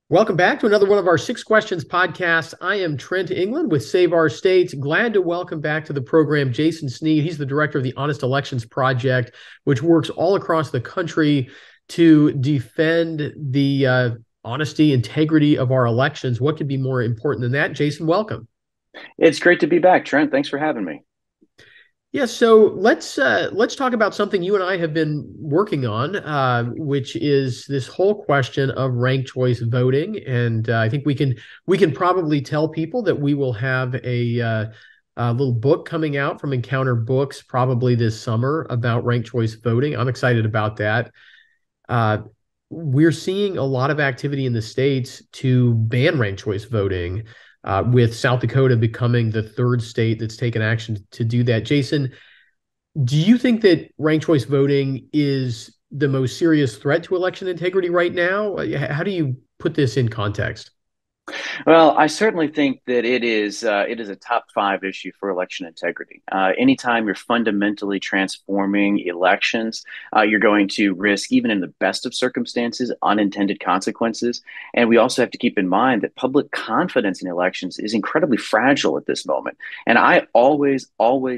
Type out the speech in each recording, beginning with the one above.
Welcome back to another one of our Six Questions podcasts. I am Trent England with Save Our States. Glad to welcome back to the program Jason Snead. He's the director of the Honest Elections Project, which works all across the country to defend the honesty, integrity of our elections. What could be more important than that? Jason, welcome. It's great to be back, Trent. Thanks for having me. Yeah, so let's talk about something you and I have been working on, which is this whole question of ranked choice voting. And I think we can probably tell people that we will have a little book coming out from Encounter Books probably this summer about ranked choice voting. I'm excited about that. Uh, we're seeing a lot of activity in the states to ban ranked choice voting, with South Dakota becoming the third state that's taken action to do that. Jason, do you think that ranked choice voting is the most serious threat to election integrity right now? How do you put this in context? Well, I certainly think that it is a top five issue for election integrity. Anytime you're fundamentally transforming elections, you're going to risk, even in the best of circumstances, unintended consequences. And we also have to keep in mind that public confidence in elections is incredibly fragile at this moment. And I always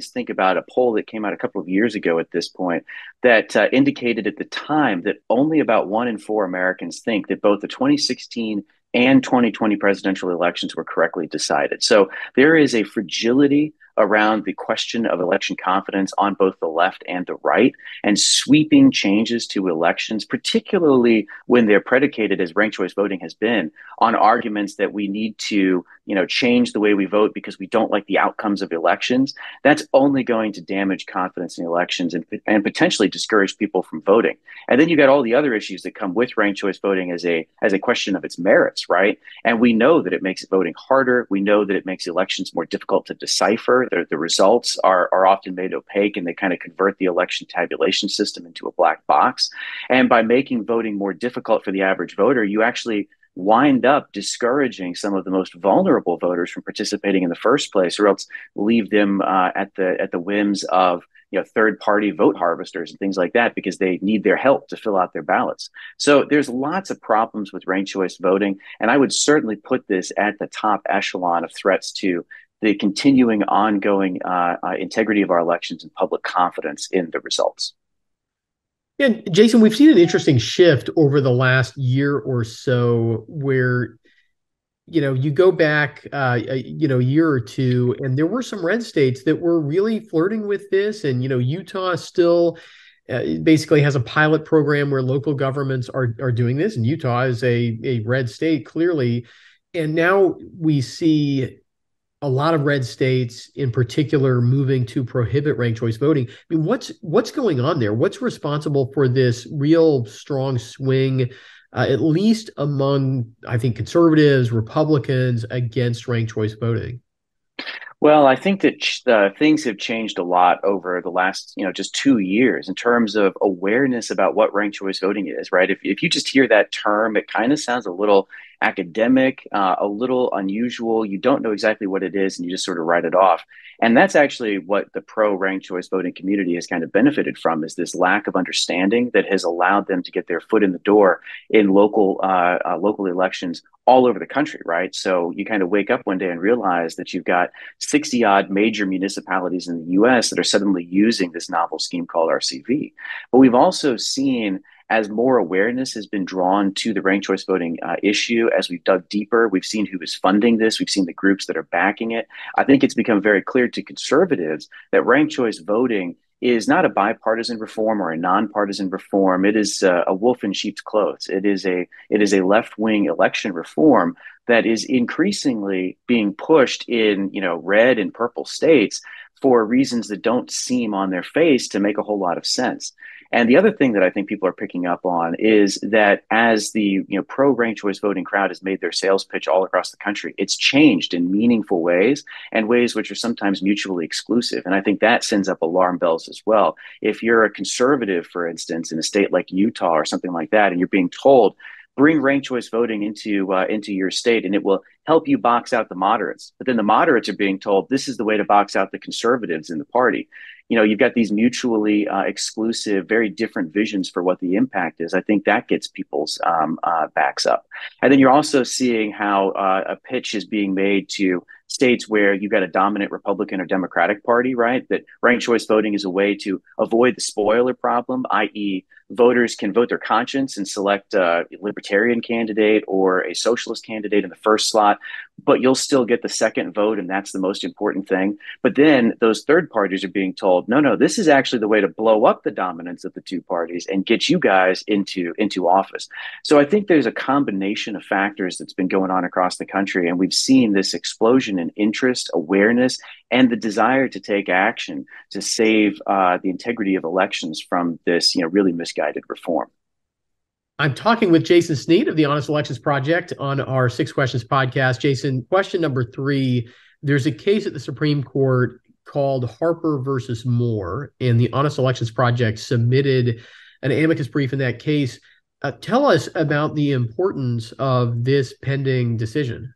think about a poll that came out a couple of years ago at this point that indicated at the time that only about 1 in 4 Americans think that both the 2016 and 2020 presidential elections were correctly decided. So there is a fragility around the question of election confidence on both the left and the right, and sweeping changes to elections, particularly when they're predicated, as ranked choice voting has been, on arguments that we need to, change the way we vote because we don't like the outcomes of elections. That's only going to damage confidence in elections and potentially discourage people from voting. And then you got all the other issues that come with ranked choice voting as a question of its merits, right? And we know that it makes voting harder. We know that it makes elections more difficult to decipher. The results are often made opaque, and they kind of convert the election tabulation system into a black box. And by making voting more difficult for the average voter, you actually wind up discouraging some of the most vulnerable voters from participating in the first place, or else leave them at the whims of third party vote harvesters and things like that, because they need their help to fill out their ballots. So there's lots of problems with ranked choice voting, and I would certainly put this at the top echelon of threats to the continuing ongoing integrity of our elections and public confidence in the results. And Jason, we've seen an interesting shift over the last year or so where you go back, a year or two, and there were some red states that were really flirting with this. And, Utah still basically has a pilot program where local governments are doing this. And Utah is a red state, clearly. And now we see a lot of red states in particular moving to prohibit ranked choice voting. I mean, what's going on there? What's responsible for this real strong swing, at least among, I think, conservatives, Republicans against ranked choice voting? Well, I think that things have changed a lot over the last, just 2 years in terms of awareness about what ranked choice voting is, right? If you just hear that term, it kind of sounds a little academic, a little unusual. You don't know exactly what it is, and you just sort of write it off. And that's actually what the pro ranked choice voting community has kind of benefited from, is this lack of understanding that has allowed them to get their foot in the door in local elections all over the country, right? So you kind of wake up one day and realize that you've got 60 odd major municipalities in the US that are suddenly using this novel scheme called RCV. But we've also seen, as more awareness has been drawn to the ranked choice voting issue, as we've dug deeper, we've seen who is funding this, we've seen the groups that are backing it. I think it's become very clear to conservatives that ranked choice voting is not a bipartisan reform or a nonpartisan reform. It is a wolf in sheep's clothes. It is a left wing election reform that is increasingly being pushed in red and purple states for reasons that don't seem on their face to make a whole lot of sense. And the other thing that I think people are picking up on is that as the pro ranked choice voting crowd has made their sales pitch all across the country, it's changed in meaningful ways, and ways which are sometimes mutually exclusive. And I think that sends up alarm bells as well. If you're a conservative, for instance, in a state like Utah or something like that, and you're being told bring ranked choice voting into your state, and it will help you box out the moderates. But then the moderates are being told this is the way to box out the conservatives in the party. You've got these mutually exclusive, very different visions for what the impact is. I think that gets people's backs up. And then you're also seeing how a pitch is being made to states where you've got a dominant Republican or Democratic party, right? That ranked choice voting is a way to avoid the spoiler problem, i.e., voters can vote their conscience and select a libertarian candidate or a socialist candidate in the first slot, but you'll still get the second vote, and that's the most important thing. But then those third parties are being told, no, this is actually the way to blow up the dominance of the two parties and get you guys into office. So I think there's a combination of factors that's been going on across the country, and we've seen this explosion in interest, awareness, and the desire to take action to save the integrity of elections from this, really misguided reform. I'm talking with Jason Snead of the Honest Elections Project on our Six Questions podcast. Jason, question number 3. There's a case at the Supreme Court called Harper versus Moore, and the Honest Elections Project submitted an amicus brief in that case. Tell us about the importance of this pending decision.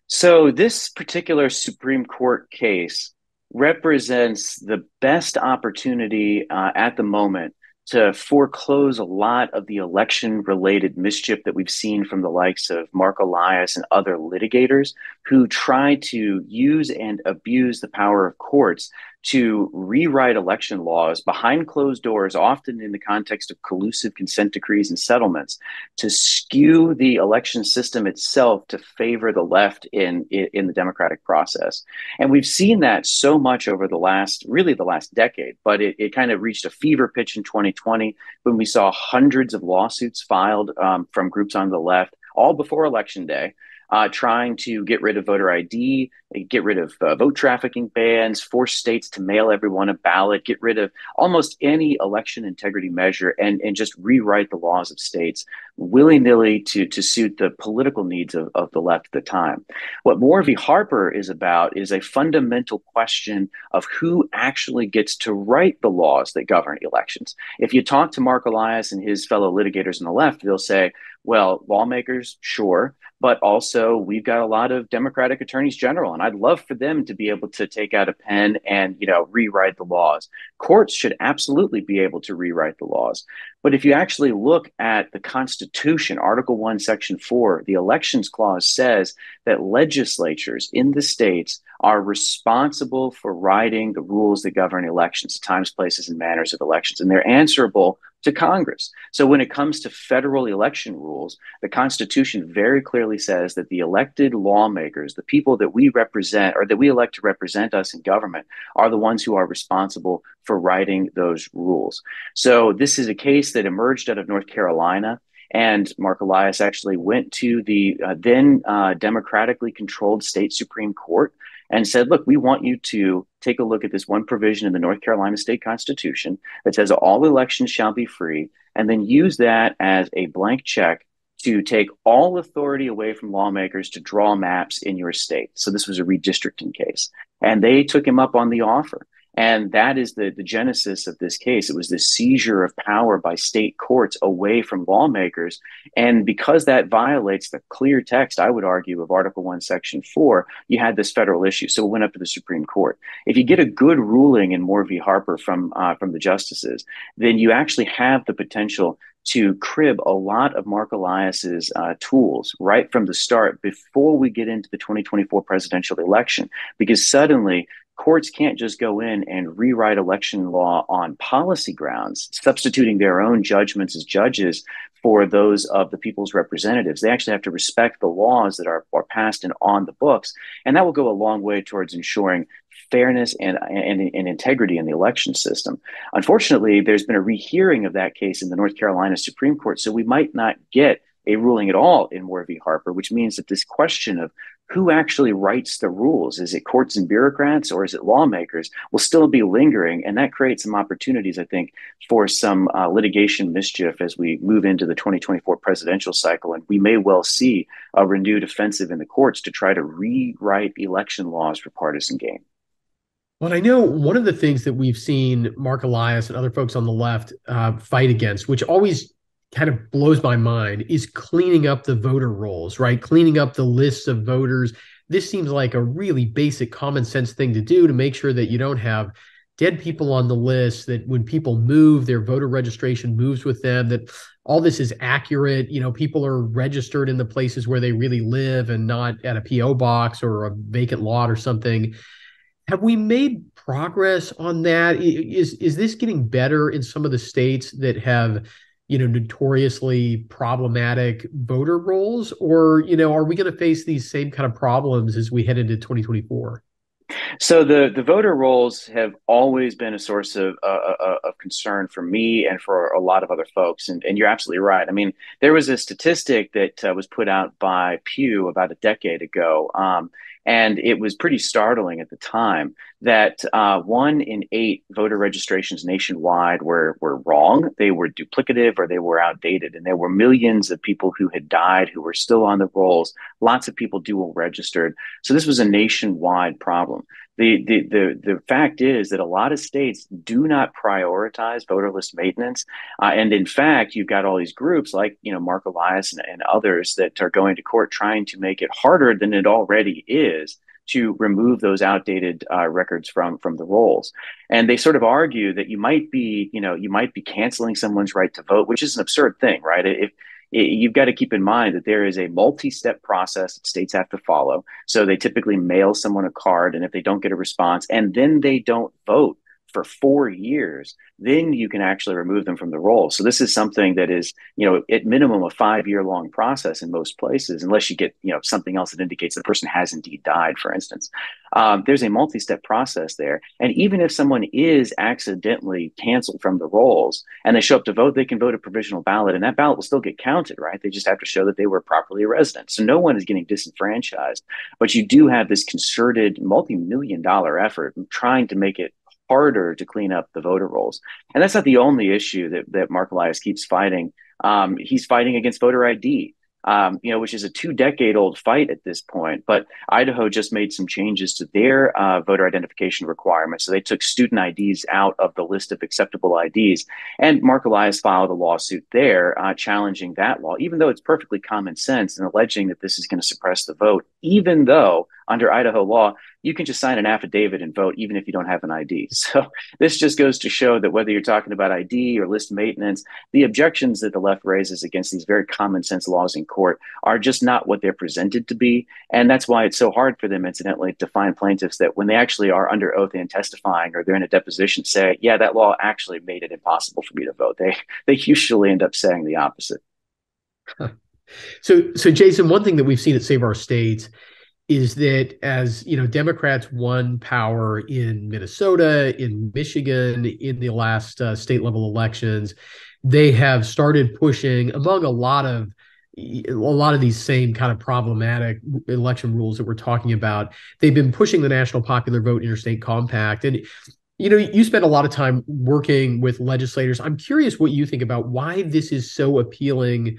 So this particular Supreme Court case represents the best opportunity at the moment to foreclose a lot of the election-related mischief that we've seen from the likes of Mark Elias and other litigators who try to use and abuse the power of courts to rewrite election laws behind closed doors, often in the context of collusive consent decrees and settlements, to skew the election system itself to favor the left in the democratic process. And we've seen that so much over the last decade, but it kind of reached a fever pitch in 2020 when we saw hundreds of lawsuits filed from groups on the left, all before Election Day, trying to get rid of voter ID, get rid of vote trafficking bans, force states to mail everyone a ballot, get rid of almost any election integrity measure, and just rewrite the laws of states willy-nilly to suit the political needs of the left at the time. What Moore v. Harper is about is a fundamental question of who actually gets to write the laws that govern elections. If you talk to Mark Elias and his fellow litigators on the left, they'll say, well, lawmakers, sure, but also we've got a lot of Democratic attorneys general, and I'd love for them to be able to take out a pen and, rewrite the laws. Courts should absolutely be able to rewrite the laws. But if you actually look at the Constitution, Article 1, Section 4, the Elections Clause says that legislatures in the states are responsible for writing the rules that govern elections, times, places, and manners of elections, and they're answerable to Congress. So when it comes to federal election rules, the Constitution very clearly says that the elected lawmakers, the people that we represent or that we elect to represent us in government, are the ones who are responsible for writing those rules. So this is a case that emerged out of North Carolina. And Mark Elias actually went to the then democratically controlled state Supreme Court and said, look, we want you to take a look at this one provision in the North Carolina state constitution that says all elections shall be free, and then use that as a blank check to take all authority away from lawmakers to draw maps in your state. So this was a redistricting case. And they took him up on the offer. And that is the genesis of this case. It was the seizure of power by state courts away from lawmakers. And because that violates the clear text, I would argue, of Article 1, Section 4, you had this federal issue. So it went up to the Supreme Court. If you get a good ruling in Moore v. Harper from the justices, then you actually have the potential to crib a lot of Mark Elias's tools right from the start before we get into the 2024 presidential election, because suddenly courts can't just go in and rewrite election law on policy grounds, substituting their own judgments as judges for those of the people's representatives. They actually have to respect the laws that are passed and on the books. And that will go a long way towards ensuring fairness and integrity in the election system. Unfortunately, there's been a rehearing of that case in the North Carolina Supreme Court, so we might not get a ruling at all in Moore v. Harper, which means that this question of who actually writes the rules, is it courts and bureaucrats or is it lawmakers, will still be lingering. And that creates some opportunities, I think, for some litigation mischief as we move into the 2024 presidential cycle. And we may well see a renewed offensive in the courts to try to rewrite election laws for partisan gain. Well, I know one of the things that we've seen Mark Elias and other folks on the left fight against, which always kind of blows my mind is cleaning up the voter rolls, right? Cleaning up the lists of voters. This seems like a really basic common sense thing to do to make sure that you don't have dead people on the list, that when people move, their voter registration moves with them, that all this is accurate. People are registered in the places where they really live and not at a PO box or a vacant lot or something. Have we made progress on that? Is this getting better in some of the states that have, notoriously problematic voter rolls, or, are we going to face these same kind of problems as we head into 2024? So the voter rolls have always been a source of concern for me and for a lot of other folks. And you're absolutely right. I mean, there was a statistic that was put out by Pew about a decade ago, and it was pretty startling at the time that 1 in 8 voter registrations nationwide were wrong. They were duplicative or they were outdated, and there were millions of people who had died who were still on the rolls. Lots of people dual registered. So this was a nationwide problem. The fact is that a lot of states do not prioritize voter list maintenance, and in fact, you've got all these groups like Mark Elias and others that are going to court trying to make it harder than it already is to remove those outdated records from the rolls. And they sort of argue that you might be canceling someone's right to vote, which is an absurd thing, right? If you've got to keep in mind that there is a multi-step process that states have to follow. So they typically mail someone a card, and if they don't get a response and then they don't vote for 4 years, then you can actually remove them from the roll. So this is something that is, at minimum a 5 year long process in most places, unless you get, something else that indicates the person has indeed died, for instance. There's a multi-step process there. And even if someone is accidentally canceled from the rolls and they show up to vote, they can vote a provisional ballot, and that ballot will still get counted, right? They just have to show that they were properly a resident. So no one is getting disenfranchised, but you do have this concerted multi-million dollar effort trying to make it harder to clean up the voter rolls. And that's not the only issue that Mark Elias keeps fighting. He's fighting against voter ID, which is a 2 decade old fight at this point. But Idaho just made some changes to their voter identification requirements. So they took student IDs out of the list of acceptable IDs. And Mark Elias filed a lawsuit there challenging that law, even though it's perfectly common sense and alleging that this is going to suppress the vote, even though under Idaho law, you can just sign an affidavit and vote even if you don't have an ID. So this just goes to show that whether you're talking about ID or list maintenance, the objections that the left raises against these very common sense laws in court are just not what they're presented to be. And that's why it's so hard for them, incidentally, to find plaintiffs that when they actually are under oath and testifying or they're in a deposition say, yeah, that law actually made it impossible for me to vote. They usually end up saying the opposite. So Jason, one thing that we've seen at Save Our States is that as Democrats won power in Minnesota, in Michigan, in the last state level elections, they have started pushing among a lot of these same kind of problematic election rules that we're talking about. They've been pushing the National Popular Vote Interstate Compact. And you spend a lot of time working with legislators. I'm curious what you think about why this is so appealing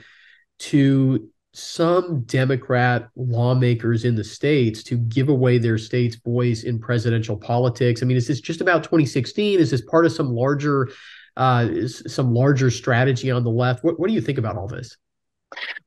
to some Democrat lawmakers in the states to give away their state's voice in presidential politics. I mean, is this just about 2016? Is this part of some larger strategy on the left? What do you think about all this?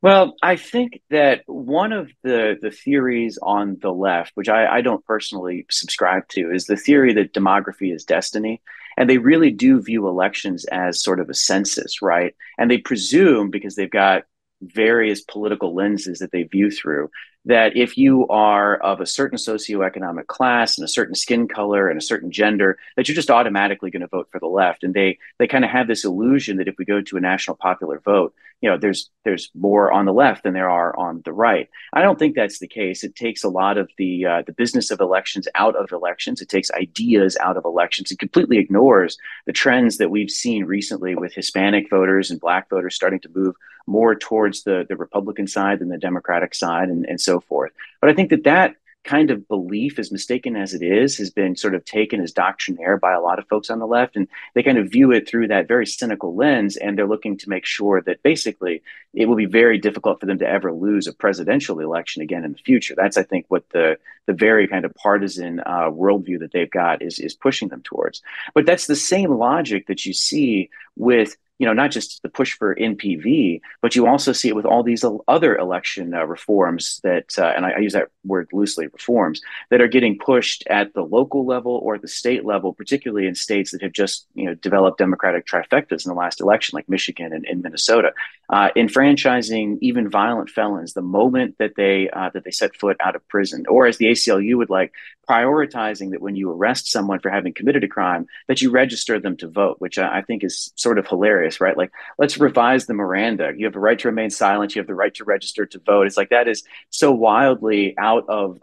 Well, I think that one of the theories on the left, which I don't personally subscribe to, is the theory that demography is destiny. And they really do view elections as sort of a census, right? And they presume, because they've got various political lenses that they view through, that if you are of a certain socioeconomic class and a certain skin color and a certain gender, that you're just automatically going to vote for the left. And they kind of have this illusion that if we go to a national popular vote, there's more on the left than there are on the right. I don't think that's the case. It takes a lot of the business of elections out of elections. It takes ideas out of elections. It completely ignores the trends that we've seen recently with Hispanic voters and Black voters starting to move more towards the Republican side than the Democratic side, and so forth. But I think that kind of belief, as mistaken as it is, has been sort of taken as doctrinaire by a lot of folks on the left. And they kind of view it through that very cynical lens. And they're looking to make sure that basically it will be very difficult for them to ever lose a presidential election again in the future. That's, I think, what the very kind of partisan worldview that they've got is pushing them towards. But that's the same logic that you see with not just the push for NPV, but you also see it with all these other election reforms that, and I use that word loosely, reforms that are getting pushed at the local level or at the state level, particularly in states that have just, developed Democratic trifectas in the last election, like Michigan and Minnesota. Enfranchising even violent felons the moment that they set foot out of prison, or as the ACLU would like, prioritizing that when you arrest someone for having committed a crime, that you register them to vote, which I think is sort of hilarious, right? Like, let's revise the Miranda. You have the right to remain silent. You have the right to register to vote. It's like that is so wildly out of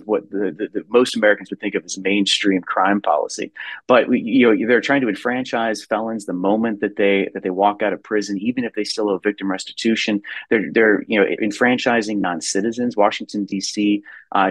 what the most Americans would think of as mainstream crime policy. But they're trying to enfranchise felons the moment that they walk out of prison, even if they still owe victim restitution. They're enfranchising non-citizens. Washington D.C.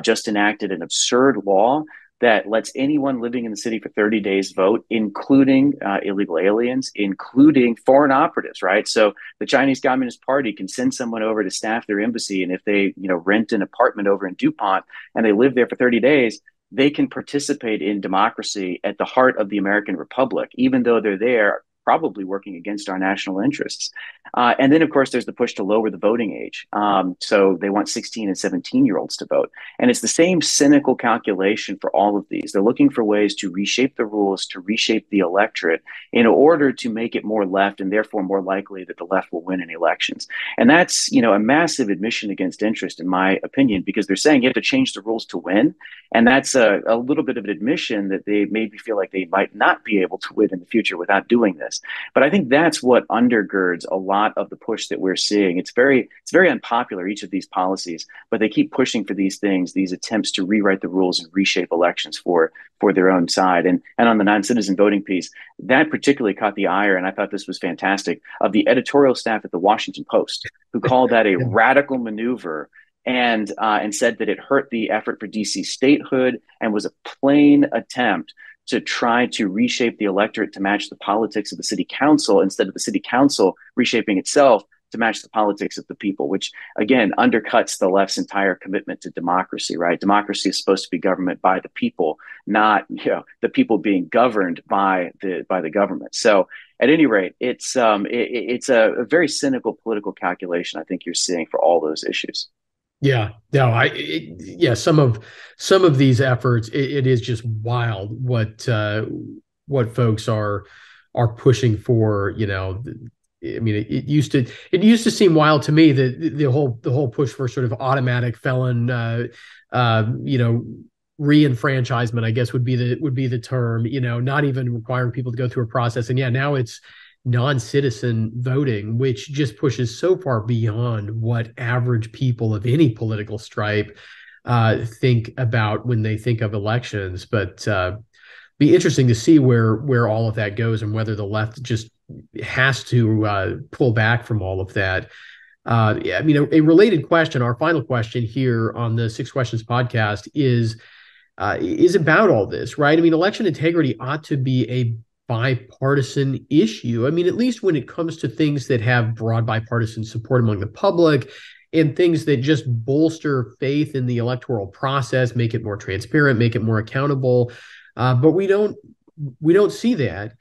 Just enacted an absurd law that lets anyone living in the city for 30 days vote, including illegal aliens, including foreign operatives, right? So the Chinese Communist Party can send someone over to staff their embassy, and if they rent an apartment over in DuPont and they live there for 30 days, they can participate in democracy at the heart of the American Republic, even though they're there probably working against our national interests. And then, of course, there's the push to lower the voting age. So they want 16 and 17-year-olds to vote. And it's the same cynical calculation for all of these. They're looking for ways to reshape the rules, to reshape the electorate in order to make it more left and therefore more likely that the left will win in elections. And that's, a massive admission against interest, in my opinion, because they're saying you have to change the rules to win. And that's a little bit of an admission that they maybe feel like they might not be able to win in the future without doing this. But I think that's what undergirds a lot of the push that we're seeing. It's very unpopular, each of these policies, but they keep pushing for these things, these attempts to rewrite the rules and reshape elections for their own side. And on the non-citizen voting piece, that particularly caught the ire, and I thought this was fantastic, of the editorial staff at the Washington Post, who called that a radical maneuver and said that it hurt the effort for DC statehood and was a plain attempt to try to reshape the electorate to match the politics of the city council instead of the city council reshaping itself to match the politics of the people, which again undercuts the left's entire commitment to democracy, right? Democracy is supposed to be government by the people, not the people being governed by the government. So at any rate, it's a very cynical political calculation I think you're seeing for all those issues. Yeah, no, yeah, some of these efforts, it is just wild what folks are pushing for. I mean, it used to seem wild to me that the whole push for sort of automatic felon, re-enfranchisement, I guess would be the term. Not even requiring people to go through a process, and yeah, now it's non-citizen voting, which just pushes so far beyond what average people of any political stripe think about when they think of elections. But be interesting to see where all of that goes and whether the left just has to pull back from all of that. Yeah, I mean, a related question, our final question here on the Six Questions podcast is about all this, right? I mean, election integrity ought to be a bipartisan issue. I mean, at least when it comes to things that have broad bipartisan support among the public and things that just bolster faith in the electoral process, make it more transparent, make it more accountable. But we don't see that.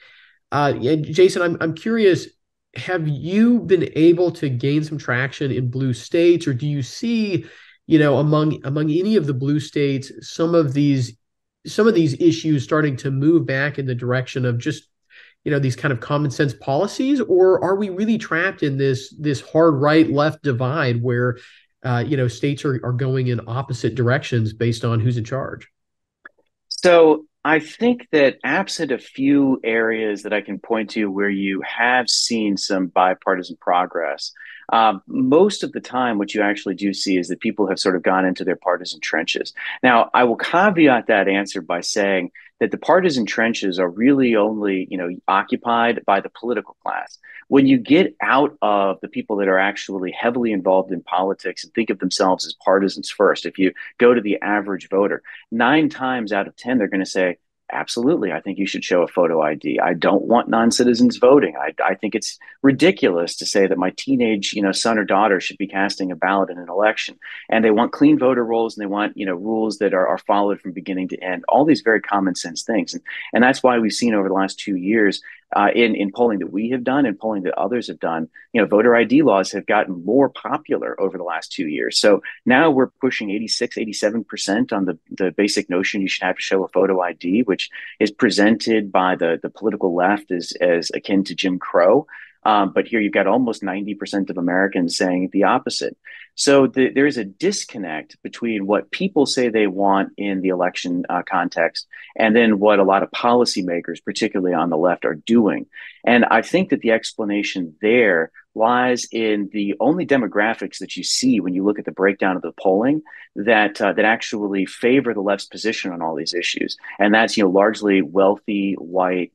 Jason, I'm curious, have you been able to gain some traction in blue states, or do you see, among any of the blue states, some of these issues starting to move back in the direction of just, these kind of common sense policies? Or are we really trapped in this hard right left divide where, states are going in opposite directions based on who's in charge? So I think that absent a few areas that I can point to where you have seen some bipartisan progress, most of the time, what you actually do see is that people have sort of gone into their partisan trenches. Now, I will caveat that answer by saying that the partisan trenches are really only, occupied by the political class. When you get out of the people that are actually heavily involved in politics and think of themselves as partisans first, if you go to the average voter, 9 times out of 10, they're going to say, absolutely, I think you should show a photo ID. I don't want non-citizens voting. I think it's ridiculous to say that my teenage, son or daughter should be casting a ballot in an election. And they want clean voter rolls, and they want, rules that are followed from beginning to end. All these very common sense things, and that's why we've seen over the last 2 years in polling that we have done and polling that others have done, voter ID laws have gotten more popular over the last 2 years. So now we're pushing 86, 87% on the basic notion you should have to show a photo ID, which is presented by the political left as akin to Jim Crow. But here you've got almost 90% of Americans saying the opposite. So there is a disconnect between what people say they want in the election context and then what a lot of policymakers, particularly on the left, are doing. And I think that the explanation there lies in the only demographics that you see when you look at the breakdown of the polling that actually favor the left's position on all these issues, and that's largely wealthy, white,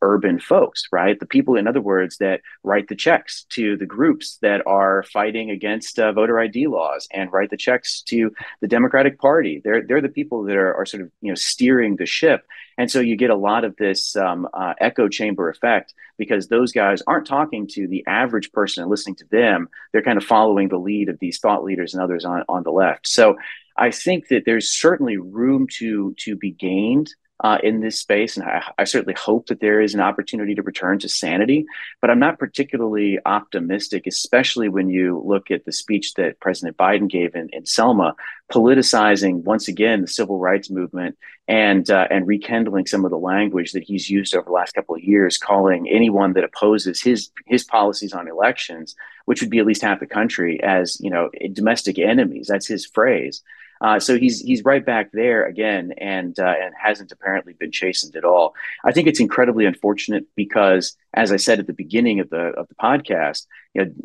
urban folks, right? The people, in other words, that write the checks to the groups that are fighting against voter ID laws and write the checks to the Democratic Party. They're the people that are sort of steering the ship, and so you get a lot of this echo chamber effect because those guys aren't talking to the average person and listening to them. They're kind of following the lead of these thought leaders and others on the left. So I think that there's certainly room to be gained in this space. And I certainly hope that there is an opportunity to return to sanity, but I'm not particularly optimistic, especially when you look at the speech that President Biden gave in Selma, politicizing once again the civil rights movement and rekindling some of the language that he's used over the last couple of years, calling anyone that opposes his policies on elections, which would be at least half the country, as domestic enemies. That's his phrase. So he's right back there again, and hasn't apparently been chastened at all. I think it's incredibly unfortunate because, as I said at the beginning of the podcast,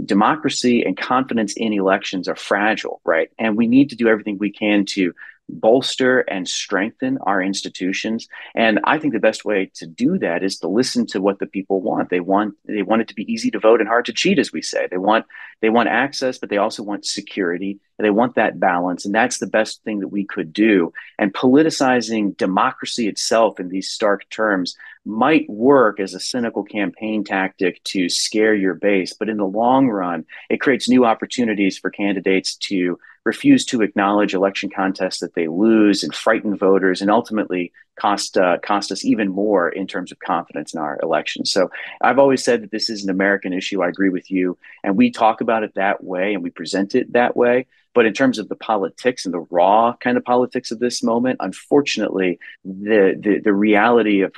democracy and confidence in elections are fragile, right? And we need to do everything we can to bolster and strengthen our institutions. And I think the best way to do that is to listen to what the people want. They want it to be easy to vote and hard to cheat, as we say. They want access, but they also want security. And they want that balance. And that's the best thing that we could do. And politicizing democracy itself in these stark terms might work as a cynical campaign tactic to scare your base. But in the long run, it creates new opportunities for candidates to refuse to acknowledge election contests that they lose and frighten voters and ultimately cost us even more in terms of confidence in our elections. So I've always said that this is an American issue. I agree with you. And we talk about it that way and we present it that way. But in terms of the politics and the raw kind of politics of this moment, unfortunately, the reality of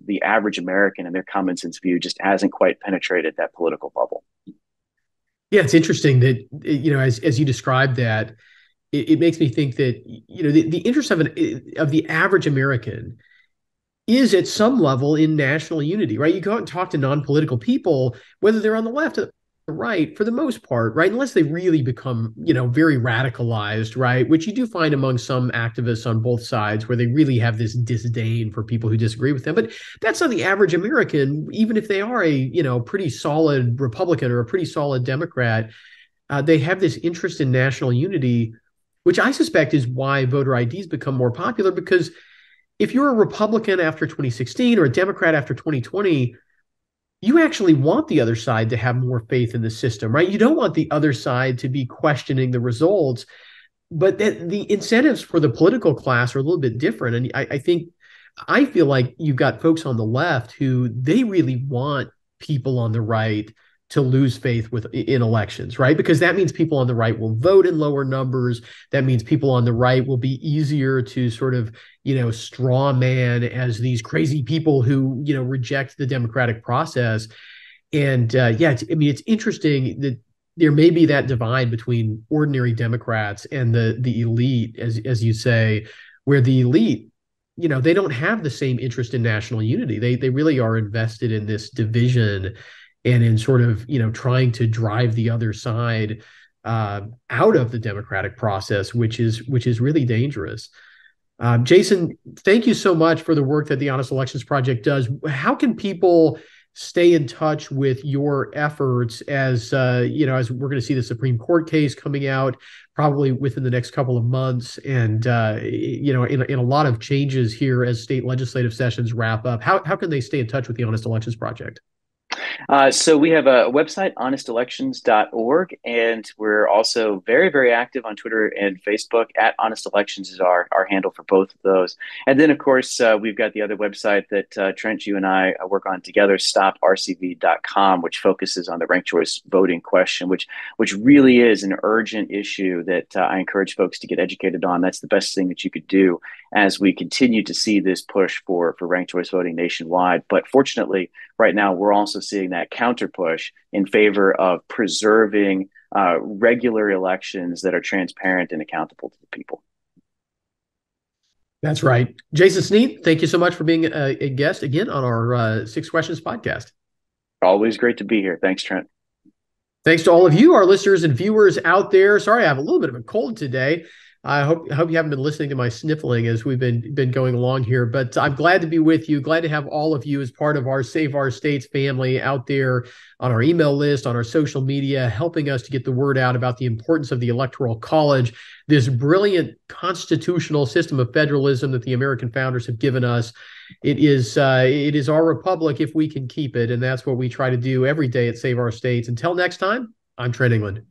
the average American and their common sense view just hasn't quite penetrated that political bubble. Yeah, it's interesting that as you described that, it makes me think that the interest of the average American is at some level in national unity, right? You go out and talk to non-political people, whether they're on the left or the right, for the most part, right? Unless they really become, very radicalized, right? Which you do find among some activists on both sides where they really have this disdain for people who disagree with them. But that's not the average American, even if they are a, pretty solid Republican or a pretty solid Democrat. They have this interest in national unity, which I suspect is why voter IDs become more popular, because if you're a Republican after 2016 or a Democrat after 2020, you actually want the other side to have more faith in the system, right? You don't want the other side to be questioning the results, but the incentives for the political class are a little bit different. And I feel like you've got folks on the left who they really want people on the right to lose faith in elections, right? Because that means people on the right will vote in lower numbers. That means people on the right will be easier to sort of, straw man as these crazy people who, reject the democratic process. And it's interesting that there may be that divide between ordinary Democrats and the elite, as you say, where the elite, they don't have the same interest in national unity. They really are invested in this division and in sort of, trying to drive the other side out of the democratic process, which is really dangerous. Jason, thank you so much for the work that the Honest Elections Project does. How can people stay in touch with your efforts as as we're going to see the Supreme Court case coming out probably within the next couple of months, and in a lot of changes here as state legislative sessions wrap up? How can they stay in touch with the Honest Elections Project? So we have a website, honestelections.org, and we're also very, very active on Twitter and Facebook. At Honest Elections is our handle for both of those. And then, of course, we've got the other website that Trent, you and I work on together, stoprcv.com, which focuses on the ranked choice voting question, which really is an urgent issue that I encourage folks to get educated on. That's the best thing that you could do as we continue to see this push for ranked choice voting nationwide. But fortunately, right now we're also seeing that counter push in favor of preserving regular elections that are transparent and accountable to the people. That's right. Jason Snead, thank you so much for being a guest again on our Six Questions podcast. Always great to be here. Thanks, Trent. Thanks to all of you, our listeners and viewers out there. Sorry, I have a little bit of a cold today. I hope you haven't been listening to my sniffling as we've been going along here, but I'm glad to be with you. Glad to have all of you as part of our Save Our States family out there on our email list, on our social media, helping us to get the word out about the importance of the Electoral College, this brilliant constitutional system of federalism that the American founders have given us. It is our republic if we can keep it, and that's what we try to do every day at Save Our States. Until next time, I'm Trent England.